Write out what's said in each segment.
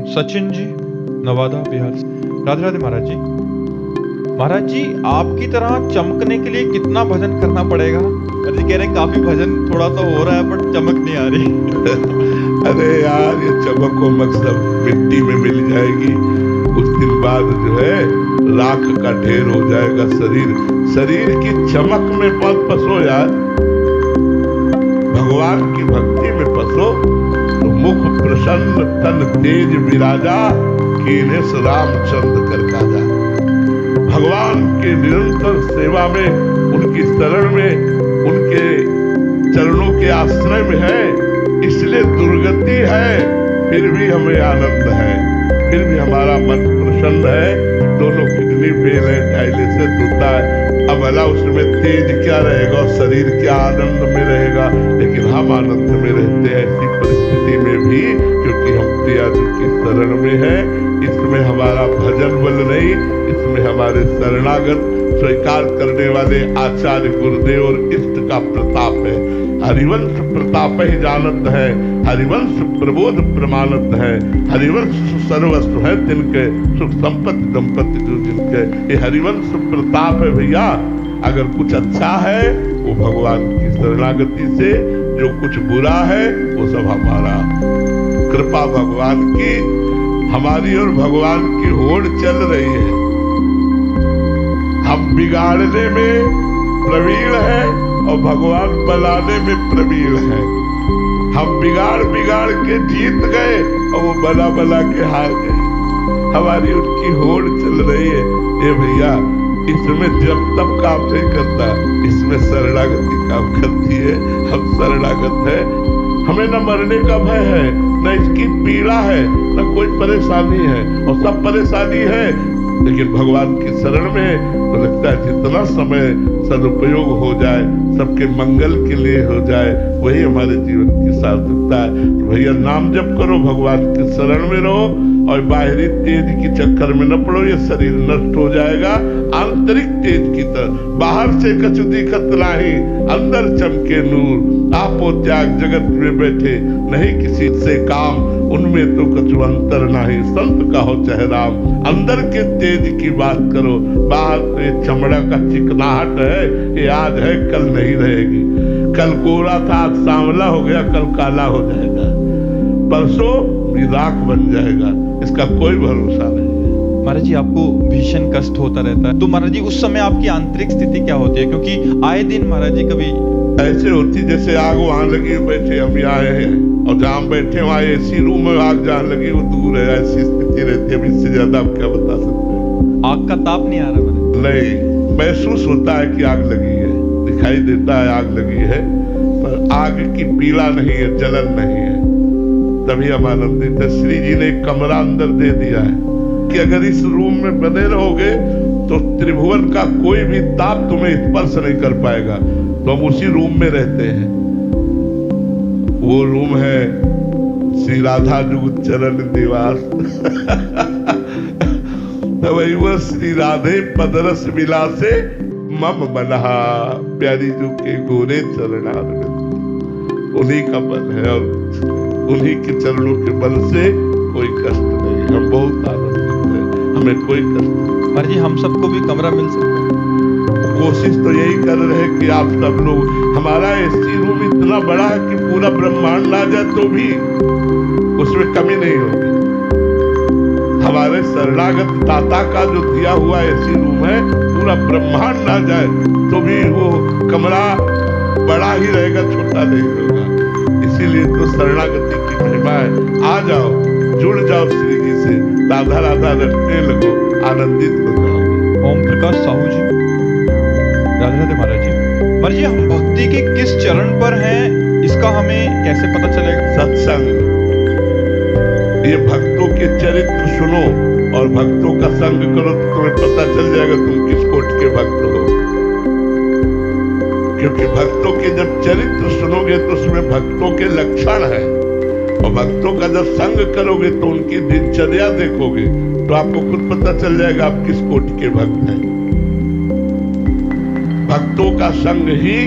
सचिन जी, नवादा बिहार से। राधे राधे महाराज जी। महाराज जी, आपकी तरह चमकने के लिए कितना भजन करना पड़ेगा? जी कह रहे हैं काफी भजन थोड़ा सा हो रहा है बट चमक नहीं आ रही। अरे यार, ये चमक वमक सब मिट्टी में मिल जाएगी। कुछ दिन बाद जो है राख का ढेर हो जाएगा शरीर। शरीर की चमक में मत फंसो यार, भगवान की भक्ति में फंसो तो मुख प्रसन्न तन तेज विराजा, कीने रामचंद्र कर काजा। भगवान के निरंतर सेवा में, उनकी शरण में, उनके चरणों के आश्रय में है, इसलिए दुर्गति है फिर भी हमें आनंद है, फिर भी हमारा मन प्रसन्न है। दोनों किडनी फेल है, डायलिसिस होता है। अब भला उसमें तेज क्या रहेगा और शरीर क्या आनंद में रहेगा, लेकिन हम आनंद में रहते हैं ऐसी परिस्थिति में भी, क्योंकि हम प्रियाजू की शरण में है। इसमें हमारा भजन बल नहीं, इसमें हमारे शरणागत स्वीकार करने वाले आचार्य गुरुदेव और इष्ट का प्रताप है। हरिवंश प्रताप ही जानत है, हरिवंश प्रबोध प्रमाणत है, हरिवंश सर्वस्व है तिनके, सुख संपत्ति दंपत्ति जो जिनके। ये हरिवंश प्रताप है भैया। अगर कुछ अच्छा है वो भगवान की शरणागति से, जो कुछ बुरा है वो सब हमारा। कृपा भगवान की, हमारी और भगवान की होड़ चल रही है। हम बिगाड़ने में प्रवीण है और भगवान बनाने में प्रवीण है। हम बिगाड़ बिगाड़ के जीत गए और वो बना बना के हार गए। हमारी उनकी होड़ चल रही है। ये भैया, इसमें जब तब काम नहीं करता, इसमें शरणागति काम करती है। हम शरणागत है, हमें न मरने का भय है, न इसकी पीड़ा है, न कोई परेशानी है। और सब परेशानी है लेकिन भगवान की शरण में तो लगता है जितना समय सदुपयोग हो जाए, सबके मंगल के लिए हो जाए, वही हमारे जीवन की सार्थकता है। तो भैया, नाम जप करो, भगवान की शरण में रहो और बाहरी तेज की चक्कर में न पड़ो, ये शरीर नष्ट हो जाएगा। आंतरिक तेज की तरह, बाहर से कछु दिखत नाही, अंदर चमके नूर। आपो त्याग जगत में बैठे, नहीं किसी से काम, उनमें तो कछु अंतर नहीं, संत का हो चाहे राम। अंदर के तेज की बात करो, बाहर तो ये चमड़ा का चिकनाहट है, ये आज है कल नहीं रहेगी। कल गोरा था आज सांवला हो गया, कल काला हो जाएगा, परसों भी राख बन जाएगा, इसका कोई भरोसा नहीं है। महाराज जी, आपको भीषण कष्ट होता रहता है, तो महाराज जी उस समय आपकी आंतरिक स्थिति क्या होती है? क्योंकि आए दिन महाराज जी कभी ऐसे होती जैसे आग वहां लगी, बैठे हम आए हैं और जहां बैठे वहां एसी रूम में आग जहां लगी वो दूर है, ऐसी स्थिति रहती है। अब इससे ज्यादा आप क्या बता सकते हैं? आग का ताप नहीं आ रहा महाराज? नहीं, महसूस होता है कि आग लगी है, दिखाई देता है आग लगी है, पर आग की पीड़ा नहीं है, जलन नहीं है। तभी हम आनंदित है। श्री जी ने एक कमरा अंदर दे दिया है कि अगर इस रूम में बने रहोगे तो त्रिभुवन का कोई भी ताप तुम्हें स्पर्श नहीं कर पाएगा। तो हम उसी रूम में रहते हैं। वो रूम है श्री राधा जुग चरण निवास। तो वही वो श्री राधे पदरस विलासे मम मनहा, प्यारी जू के गोरे चरणारविंद। उन्हीं का बल है और उन्हीं के चरणों के बल से कोई कष्ट नहीं। हम बहुत आनंदित हैं, हमें कोई कष्ट नहीं। महाराज जी, हम सबको भी कमरा मिल सकता है? कोशिश तो यही कर रहे हैं कि आप सब लोग, हमारा एसी रूम इतना बड़ा है कि पूरा ब्रह्मांड ना जाए तो भी उसमें कमी नहीं होगी। हमारे शरणागत दाता का जो दिया हुआ एसी रूम है, पूरा ब्रह्मांड ना जाए तो भी वो कमरा बड़ा ही रहेगा, छोटा नहीं होगा। इसीलिए तो शरणागति की महिमा है। आ जाओ, जुड़ जाओ श्री जी से, राधा राधा रटने लगो, आनंदित हो जाओ। ओम प्रकाश साहू जी, राधे राधे महाराज जी। महाराज जी, हम भक्ति के किस चरण पर हैं, इसका हमें कैसे पता चलेगा? सत्संग, ये भक्तों के चरित्र सुनो और भक्तों का संग करो तो तुम्हें पता चल जाएगा तुम किस कोट के भक्त हो। क्योंकि भक्तों के जब चरित्र सुनोगे तो उसमें भक्तों के लक्षण है, और भक्तों का जब संग करोगे तो उनकी दिनचर्या देखोगे तो आपको खुद पता चल जाएगा आप किस कोट के भक्त हैं। भक्तों का संग ही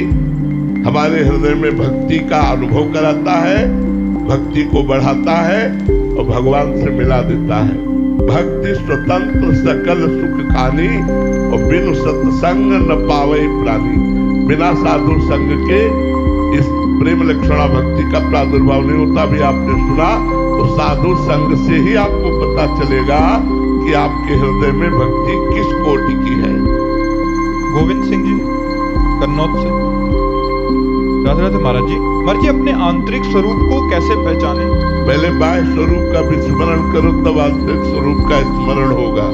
हमारे हृदय में भक्ति का अनुभव कराता है, भक्ति को बढ़ाता है। और भगवान से मिला देता है। भक्ति स्वतंत्र सकल सुख खानी और बिनु सत्संग न पावे प्राणी। बिना साधु संग के इस प्रेम लक्षणा भक्ति का प्रादुर्भाव नहीं होता। भी आपने सुना तो साधु संग से ही आपको पता चलेगा कि आपके हृदय में भक्ति किस कोटि की है। गोविंद सिंह जी कन्नौज से। राधे राधे महाराज जी। महाराज जी अपने आंतरिक स्वरूप को कैसे पहचाने? पहले बाह्य स्वरूप का विस्मरण करो तब आंतरिक स्वरूप का स्मरण होगा।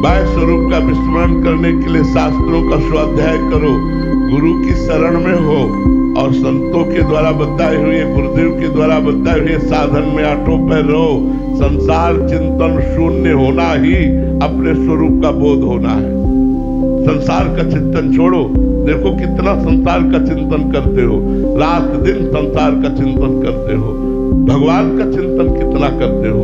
बाह्य स्वरूप का विस्मरण करने के लिए शास्त्रों का स्वाध्याय करो, गुरु की शरण में हो और संतों के द्वारा बताए हुए, गुरुदेव के द्वारा बताए हुए साधन में आठों पैर रहो। संसार चिंतन शून्य होना ही अपने स्वरूप का बोध होना है। संसार का चिंतन छोड़ो। देखो कितना संसार का चिंतन करते हो, रात दिन संसार का चिंतन करते हो, भगवान का चिंतन कितना करते हो।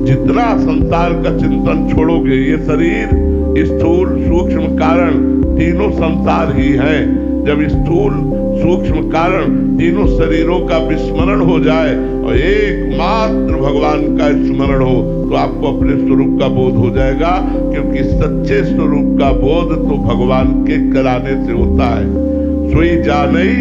जितना संसार का चिंतन छोड़ोगे, ये शरीर स्थूल सूक्ष्म कारण तीनों संसार ही है। जब स्थूल सूक्ष्म कारण तीनों शरीरों का विस्मरण हो जाए और एकमात्र भगवान का स्मरण हो तो आपको अपने स्वरूप का बोध हो जाएगा। क्योंकि सच्चे स्वरूप का बोध तो भगवान के कराने से होता है। सोई जानई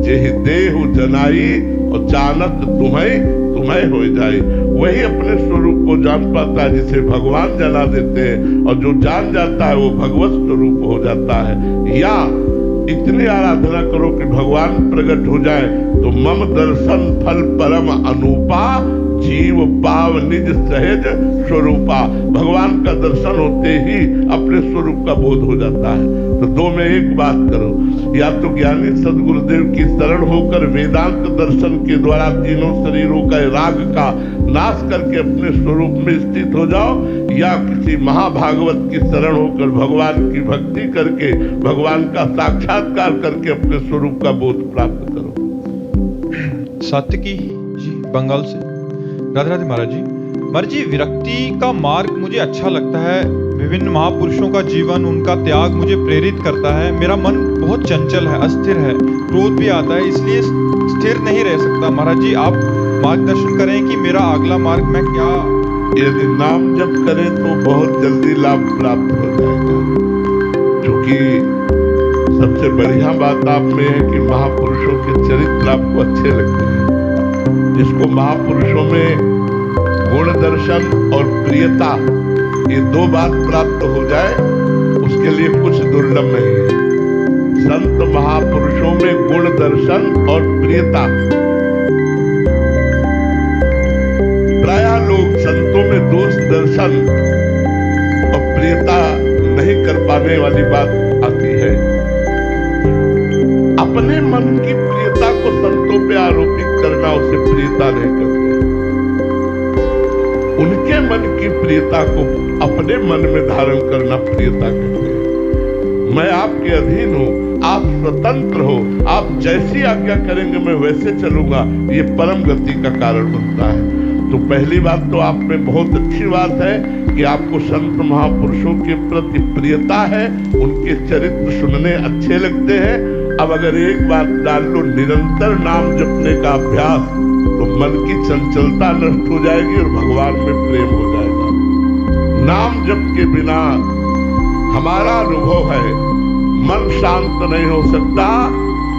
जेहि देहु जनाई और जानत तुम्हें हो जाए। वही अपने स्वरूप को जान पाता है जिसे भगवान जना देते हैं, और जो जान जाता है वो भगवत स्वरूप हो जाता है। या इतनी आराधना करो कि भगवान प्रकट हो जाए तो मम दर्शन फल परम अनूपा जीव पाव निज सहज स्वरूपा। भगवान का दर्शन होते ही अपने स्वरूप का बोध हो जाता है। तो दो में एक बात करो, या तो ज्ञानी सदगुरुदेव की शरण होकर वेदांत दर्शन के द्वारा तीनों शरीरों का राग का नाश करके अपने स्वरूप में स्थित हो जाओ, या किसी महाभागवत की शरण होकर भगवान की भक्ति करके भगवान का साक्षात्कार करके अपने स्वरूप का बोध प्राप्त करो। सात्विकी जी बंगाल से। राधे राधे महाराज जी। महाराज जी विरक्ति का मार्ग मुझे अच्छा लगता है। विभिन्न महापुरुषों का जीवन, उनका त्याग मुझे प्रेरित करता है। मेरा मन बहुत चंचल है, अस्थिर है, क्रोध भी आता है, इसलिए स्थिर नहीं रह सकता। महाराज जी आप मार्गदर्शन करें कि मेरा अगला मार्ग मैं क्या। यदि नाम जप करें तो बहुत जल्दी लाभ प्राप्त हो जाएगा। क्योंकि सबसे बढ़िया बात आप में है कि महापुरुषों के चरित्र आपको अच्छे लगते हैं। जिसको महापुरुषों में गुण दर्शन और प्रियता, ये दो बात प्राप्त हो जाए, उसके लिए कुछ दुर्लभ नहीं है। संत महापुरुषों में गुण दर्शन और प्रियता। प्रायः लोग संतों में दोष दर्शन और प्रियता नहीं कर पाने वाली बात आती है। अपने मन की प्रियता को संतों पे आरोपित करना उसे प्रियता नहीं करते। उनके मन की प्रियता को अपने मन में धारण करना प्रियता कहते हैं। मैं आपके अधीन हूँ, आप स्वतंत्र हो, आप जैसी आज्ञा करेंगे मैं वैसे चलूंगा, ये परम गति का कारण बनता है। तो पहली बात तो आप में बहुत अच्छी बात है कि आपको संत महापुरुषों के प्रति प्रियता है, उनके चरित्र सुनने अच्छे लगते हैं। अब अगर एक बात डाल लो, निरंतर नाम जपने का अभ्यास, तो मन की चंचलता नष्ट हो जाएगी और भगवान में प्रेम हो जाएगा। नाम जप के बिना हमारा अनुभव है मन शांत नहीं हो सकता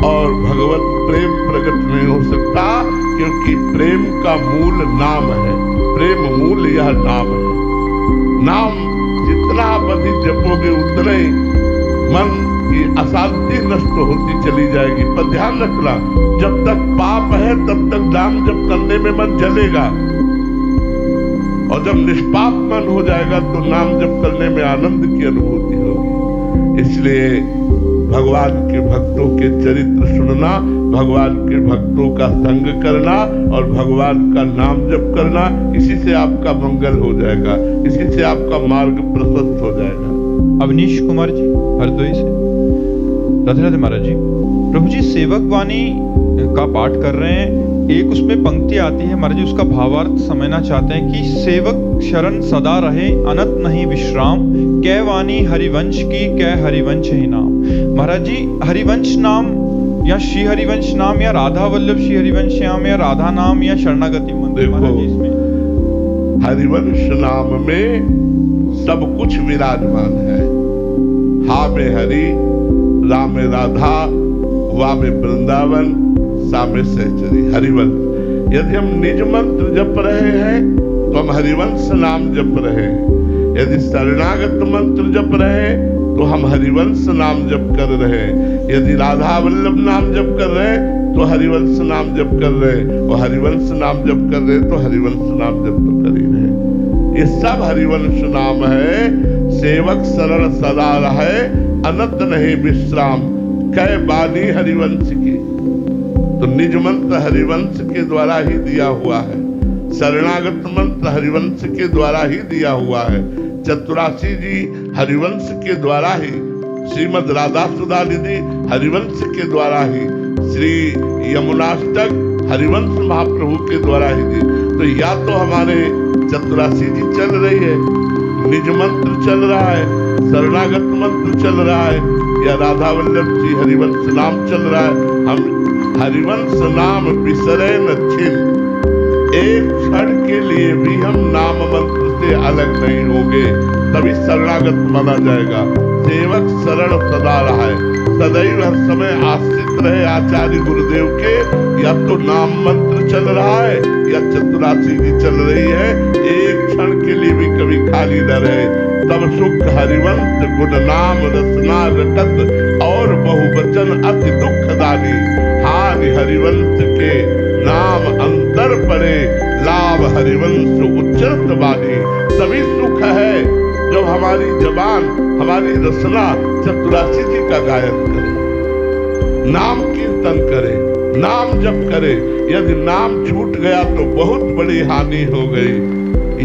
और भगवत प्रेम प्रकट नहीं हो सकता, क्योंकि प्रेम का मूल नाम है। प्रेम मूल यह नाम है। नाम जितना आप अधिक जपोगे उतना ही मन की अशांति नष्ट होती चली जाएगी। पर ध्यान रखना, जब तक पाप है तब तक नाम जप करने में मन जलेगा, और जब निष्पाप मन हो जाएगा तो नाम जप करने में आनंद की अनुभूति होगी। इसलिए भगवान के भक्तों के चरित्र सुनना, भगवान के भक्तों का संग करना और भगवान का नाम जप करना, इसी से आपका मंगल हो जाएगा, इसी से आपका मार्ग प्रशस्त हो जाएगा। अवनीश कुमार जी हरदोई से। राधे राधे महाराज जी। प्रभु जी सेवक वाणी का पाठ कर रहे हैं, एक उसमें पंक्ति आती है महाराज जी, उसका भावार्थ समझना चाहते हैं कि सेवक शरण सदा रहे, अनत नहीं विश्राम, कै वाणी हरिवंश की, कै हरिवंश ही नाम। महाराज जी हरिवंश नाम या श्री हरिवंश नाम या राधा वल्लभ श्री हरिवंश नाम या राधा नाम या शरणागति मंदिर, महाराज जी इसमें हरिवंश नाम में सब कुछ विराजमान है। हा में हरि, रा में राधा, वा में वृंदावन, सा में सहचरी। हरिवंश, यदि हम निज मंत्र जप रहे हैं तो हम हरिवंश नाम जप रहे हैं। यदि शरणागत मंत्र जप रहे हैं तो हम हरिवंश नाम जप कर रहे हैं। यदि राधा वल्लभ नाम जप कर रहे हैं तो हरिवंश नाम जप कर रहे हैं, और हरिवंश नाम जप कर रहे हैं तो हरिवंश नाम जप तो कर ही रहे। ये सब हरिवंश नाम है। सेवक शरण सदा रहे, अनंत नहीं विश्राम, कै बानी हरिवंश की। तो निज मंत्र हरिवंश के द्वारा ही दिया हुआ है, शरणागत मंत्र हरिवंश के द्वारा ही दिया हुआ है, चतुरासी जी हरिवंश के द्वारा ही, श्रीमद राधा सुधा निधि हरिवंश के द्वारा ही, श्री यमुनाष्टक हरिवंश महाप्रभु के द्वारा ही दी। तो या तो हमारे चतुरासी जी चल रही है, निज मंत्र चल रहा है, शरणागत मंत्र चल रहा है, या राधा वल्लभ जी हरिवंश नाम चल रहा है। हम हरिवंश नाम बिसरे न छिन, एक क्षण के लिए भी हम नाम मंत्र से अलग नहीं होंगे, तभी शरणागत माना जाएगा। सेवक शरण सदा रहा है, सदैव हर समय आश्रित रहे आचार्य गुरुदेव के। या तो नाम मंत्र चल रहा है या चतुरासी जी चल रही है, एक क्षण के लिए भी कभी खाली न रहे। तब सुख हरिवंश गुण नाम रसना रटत, और बहुवचन अति दुखदानी। हानि हरिवंश के नाम अंतर पड़े, लाभ हरिवंश उच्चरत बानी। तभी सुख है जब हमारी जबान, हमारी रसना चतुरासी जी का गायन करे, नाम कीर्तन करे, नाम जप करे। यदि नाम छूट गया तो बहुत बड़ी हानि हो गई,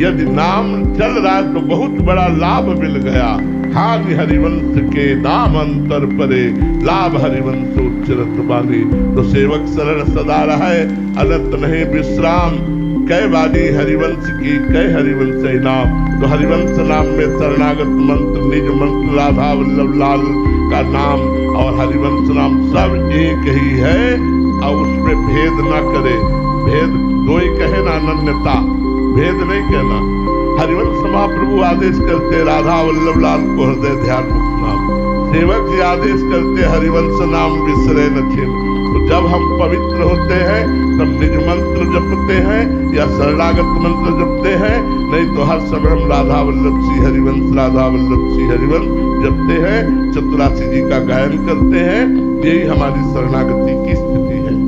यदि नाम चल रहा है तो बहुत बड़ा लाभ मिल गया। हानि हरिवंश के नाम अंतर परे, लाभ हरिवंश उच्चरत बानी। तो सेवक शरण सदा रहे, अनंत नहीं विश्राम, कै बानी हरिवंश की, कै हरिवंश नाम। तो हरिवंश नाम में शरणागत मंत्र, निज मंत्र, राधा वल्लभ लाल का नाम और हरिवंश नाम सब एक ही है, और उसमें भेद ना करे। भेद दो ही कहे ना, अनन्यता, भेद नहीं कहना। हरिवंश महाप्रभु आदेश करते राधा वल्लभ लाल को हृदय ध्यान मुक्त नाम, सेवक जी आदेश करते हरिवंश नाम बिसरे न छिन। तो जब हम पवित्र होते हैं तब निज मंत्र जपते हैं या शरणागत मंत्र जपते हैं, नहीं तो हर समय हम राधा वल्लभ श्री हरिवंश, राधा वल्लभ श्री हरिवंश जपते हैं, चतुरासी जी का गायन करते हैं। यही हमारी शरणागति की स्थिति है।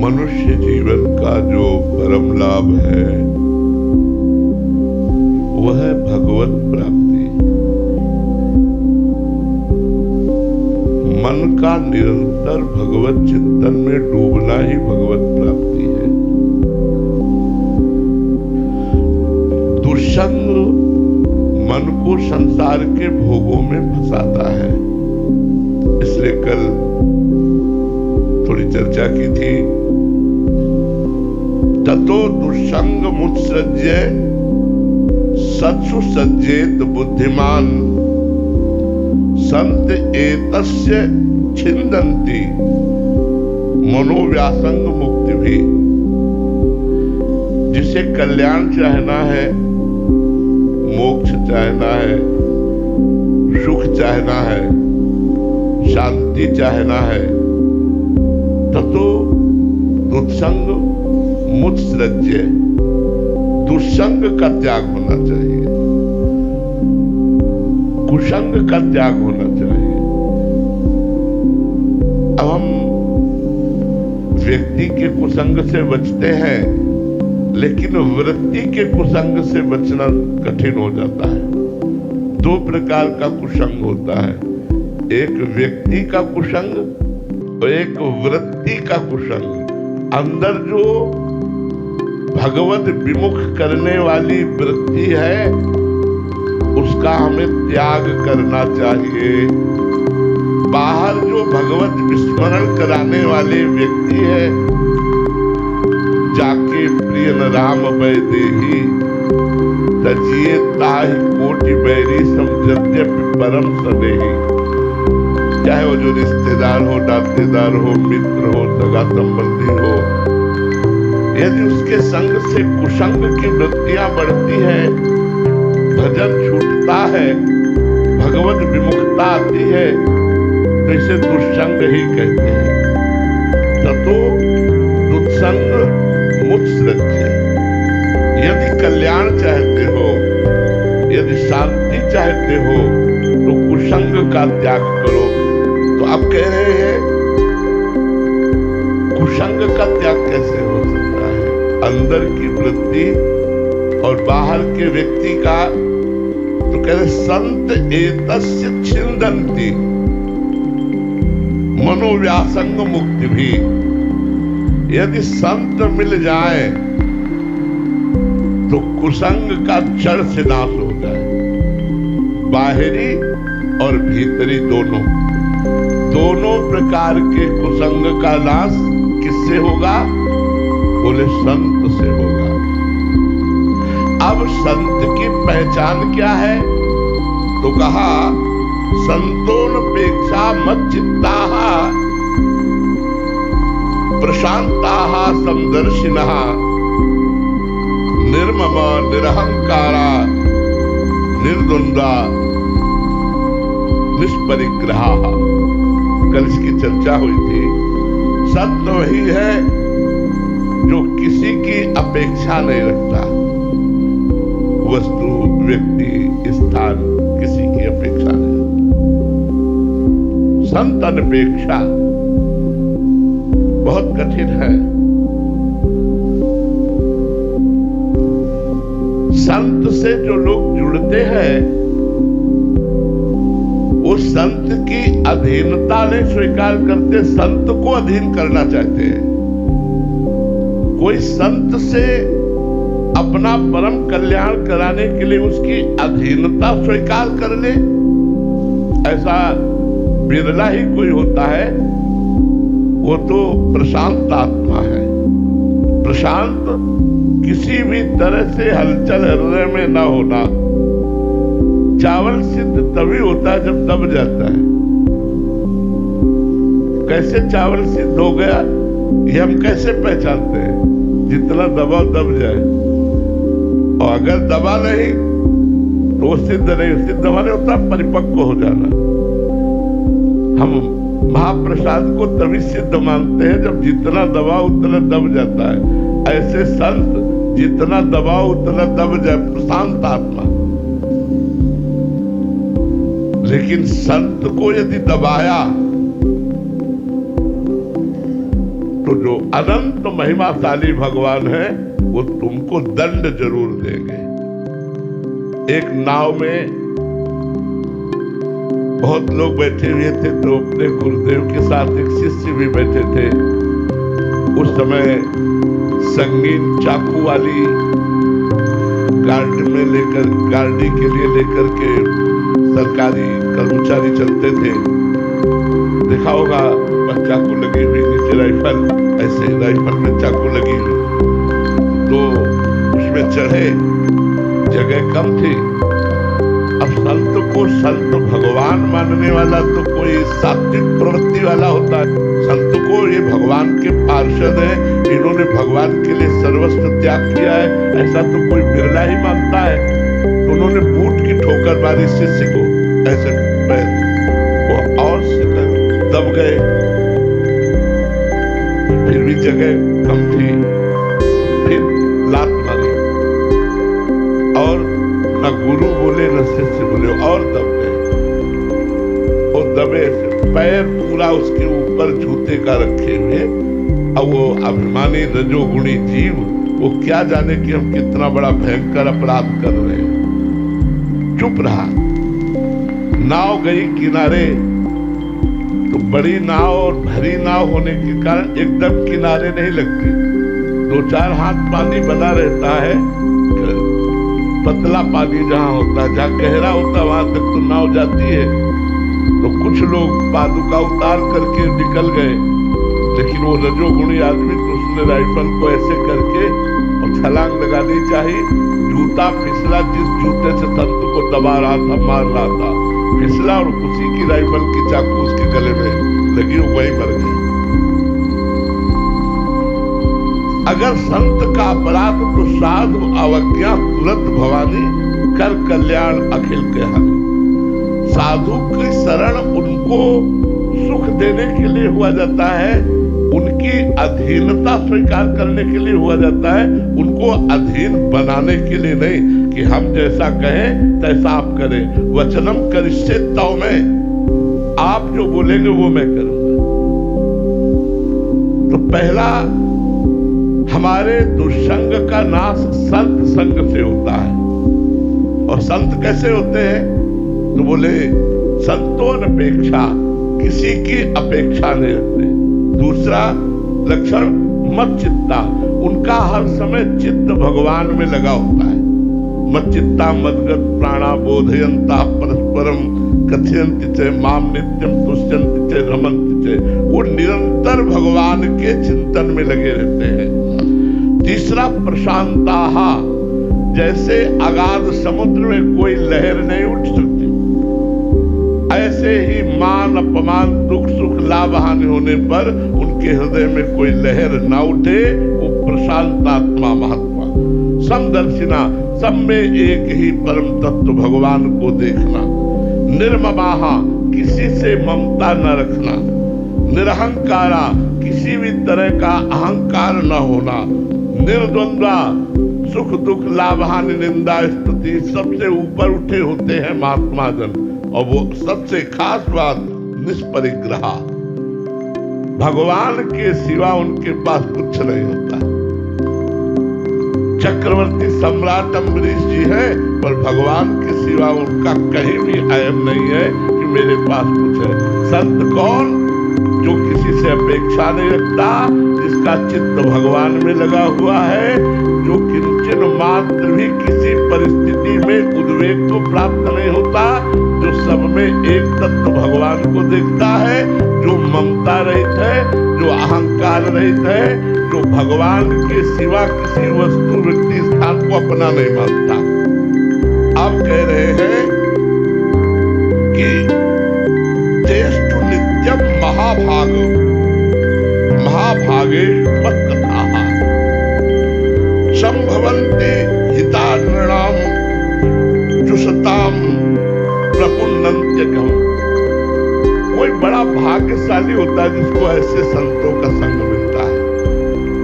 मनुष्य जीवन का जो परम लाभ है वह है भगवत प्राप्ति। मन का निरंतर भगवत चिंतन में डूबना ही भगवत प्राप्ति है। दुष्संग मन को संसार के भोगों में फंसाता है। इसलिए कल थोड़ी चर्चा की थी। ततो दुष्संग मुत्सृज्य सत्सु सज्जेत बुद्धिमान, संत एतस्य छिन्दन्ति मनोव्यासंग मुक्ति भी। जिसे कल्याण चाहना है, मोक्ष चाहना है, सुख चाहना है, शांति चाहना है, ततो दुस्संग मुत्सृज्य, दुस्संग का त्याग होना चाहिए, कुसंग का त्याग होना चाहिए। अब हम व्यक्ति के कुसंग से बचते हैं, लेकिन वृत्ति के कुसंग से बचना कठिन हो जाता है। दो प्रकार का कुसंग होता है, एक व्यक्ति का कुसंग और एक वृत्ति का कुसंग। अंदर जो भगवत विमुख करने वाली वृत्ति है उसका हमें त्याग करना चाहिए। बाहर जो भगवत विस्मरण कराने वाले व्यक्ति है, जाके प्रिय राम बैदेही तजिए ताहि कोटि बैरी समझद्यपि परम सदेही। चाहे वो जो रिश्तेदार हो, नातेदार हो, मित्र हो, सगा संबंधी हो, यदि उसके संग से कुसंग की वृत्तियां बढ़ती है, भजन छूटता है, भगवत विमुखता आती है, तो इसे दुष्संग ही कहते हैं। ततो दुत्संग मुत्सृज्य। यदि कल्याण चाहते हो, यदि शांति चाहते हो, तो कुसंग का त्याग करो। तो आप कह रहे हैं कुसंग का त्याग कैसे हो सकता है? अंदर की वृत्ति और बाहर के व्यक्ति का, तो कह रहे संत एतस्य छिंदन्ति मनोव्यासंग मुक्ति भी। यदि संत मिल जाए तो कुसंग का जड़ से नाश हो जाए। बाहरी और भीतरी दोनों प्रकार के कुसंग का नाश किससे होगा? बोले संत से होगा। अब संत की पहचान क्या है? तो कहा संतोनपेक्षा मच्चित्ताः प्रशांताः समदर्शिनः निर्ममा निरहंकारा निर्द्वंद्वा निष्परिग्रहा। कल इसकी चर्चा हुई थी। सत्य वही है जो किसी की अपेक्षा नहीं रखता। वस्तु, व्यक्ति, स्थान, किसी की अपेक्षा नहीं। संत अनपेक्षा बहुत कठिन है। संत से जो लोग जुड़ते हैं, वो संत की अधीनता नहीं स्वीकार करते, संत को अधीन करना चाहते हैं। कोई संत से अपना परम कल्याण कराने के लिए उसकी अधीनता स्वीकार कर ले, ऐसा बिरला ही कोई होता है। वो तो प्रशांत आत्मा है। प्रशांत किसी भी तरह से हलचल हृदय में ना होना। चावल सिद्ध तभी होता है जब दब जाता है। कैसे चावल सिद्ध हो गया ये हम कैसे पहचानते हैं? जितना दबाव दब जाए, और अगर दबा नहीं तो वो सिद्ध नहीं। सिद्ध माने होता परिपक्व हो जाना। हम महाप्रसाद को तभी सिद्ध मानते हैं जब जितना दबाव उतना दब जाता है। ऐसे संत जितना दबाव उतना दब जाए, प्रशांत आत्मा। लेकिन संत को यदि दबाया तो जो अनंत महिमाशाली भगवान है वो तुमको दंड जरूर देंगे। एक नाव में बहुत लोग बैठे हुए थे, तो अपने गुरुदेव के साथ एक शिष्य भी बैठे थे। उस समय संगीन चाकू वाली गाड़ी के लिए लेकर के सरकारी कर्मचारी चलते थे। देखा होगा चाकू लगी हुई नीचे, राइफल, ऐसे राइफल में चाकू लगी हुई। तो उसमें चढ़े, जगह कम थी। अब संत को संत भगवान मानने वाला तो कोई सात्विक प्रवृत्ति वाला होता है। संत को ये भगवान के पार्षद है, इन्होंने भगवान के लिए सर्वस्व त्याग किया है, ऐसा तो कोई बिरला ही मानता है। तो उन्होंने बूट की ठोकर मारी शिष्य को, ऐसे वो और दब गए। फिर भी जगह कम थी, फिर लात मारी, और न गुरु बोले न शिष्य बोले, और दब गए। वो दबे, पैर पूरा उसके ऊपर जूते का रखे हुए। अब वो अभिमानी रजोगुणी जीव, वो क्या जाने कि हम कितना बड़ा भयंकर अपराध कर रहे हैं। चुप रहा। नाव गई किनारे, तो बड़ी नाव और भरी नाव होने के कारण एकदम किनारे नहीं लगती। 2-4 हाथ पानी बना रहता है। पतला पानी जहां होता है, जहां गहरा होता है, वहां तक तो नाव जाती है। तो कुछ लोग पादुका उतार करके निकल गए, लेकिन वो रजोगुणी आदमी तो उसने राइफल को ऐसे करके और छलांग लगानी चाहिए। जूता फिसला, जिस जूते से संत को दबा रहा था, मार रहा था, फिसला, और उसी की राइफल की चाकू उसके गले में लगी, वो वहीं मर गया। अगर संत का अपराध तो साधु अवज्ञा तुरंत भवानी, कर कल्याण अखिल के हानि। साधु की शरण उनको सुख देने के लिए हुआ जाता है, उनकी अधीनता स्वीकार करने के लिए हुआ जाता है, उनको अधीन बनाने के लिए नहीं कि हम जैसा कहें तैसा आप करें। वचनम करिष्ये तव में, आप जो बोलेंगे वो मैं करूंगा। तो पहला हमारे दुष्संग का नाश संत संग से होता है। और संत कैसे होते हैं? तो बोले संतों अपेक्षा, किसी की अपेक्षा नहीं रखते। दूसरा लक्षण मत चित्ता, उनका हर समय चित्त भगवान में लगा होता है। मत चित्ता मदगत प्राणा बोधयंता परस्परम कथयन्ति च माम नित्यम तुष्यन्ति च रमन्ति च, वो निरंतर भगवान के चिंतन में लगे रहते हैं। तीसरा प्रशांताहा, जैसे अगाध समुद्र में कोई लहर नहीं उठ सकती, ऐसे ही मान अपमान दुख सुख लाभ हानि होने पर उनके हृदय में कोई लहर ना उठे, वो प्रशांतात्मा महात्मा। समदर्शिना, सब में एक ही परम तत्व भगवान को देखना। निर्ममाहा, किसी से ममता न रखना। निरहंकारा, किसी भी तरह का अहंकार न होना। निर्द्वंद्वा, सुख दुख लाभ हानि निंदा स्तुति सबसे ऊपर उठे होते हैं महात्मा जन। और वो सबसे खास बात निष्परिग्रह, भगवान के सिवा उनके पास कुछ नहीं होता। चक्रवर्ती सम्राट अम्बरीश जी है, पर भगवान के सिवा उनका कहीं भी अयम नहीं है कि मेरे पास कुछ है। संत कौन? जो किसी से अपेक्षा नहीं रखता, जिसका चित्त भगवान में लगा हुआ है, जो किंचन मात्र भी किसी परिस्थिति में उद्वेग को प्राप्त नहीं होता, जो सब में एक तत्व भगवान को देखता है, जो ममता रहित है, जो अहंकार रहित है, जो भगवान के सिवा किसी वस्तु व्यक्ति स्थान को अपना नहीं मानता। आप कह रहे हैं कि चेष्टु नित्यम महाभाग, महाभागेश मत्कथाः संभवन्ते हितानृणाम जुषताम प्रपुन्नन्त्यकम्। कोई बड़ा भाग्यशाली होता है जिसको ऐसे संतों का संग मिलता है।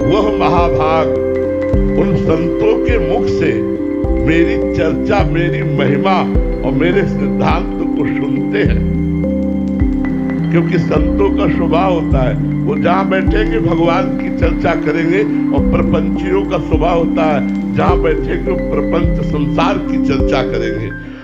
वह महाभाग उन संतों के मुख से मेरी चर्चा, मेरी महिमा और मेरे सिद्धांत को सुनते हैं। क्योंकि संतों का स्वभाव होता है, वो जहां बैठेंगे भगवान की चर्चा करेंगे, और प्रपंचियों का स्वभाव होता है जहां बैठेंगे प्रपंच संसार की चर्चा करेंगे।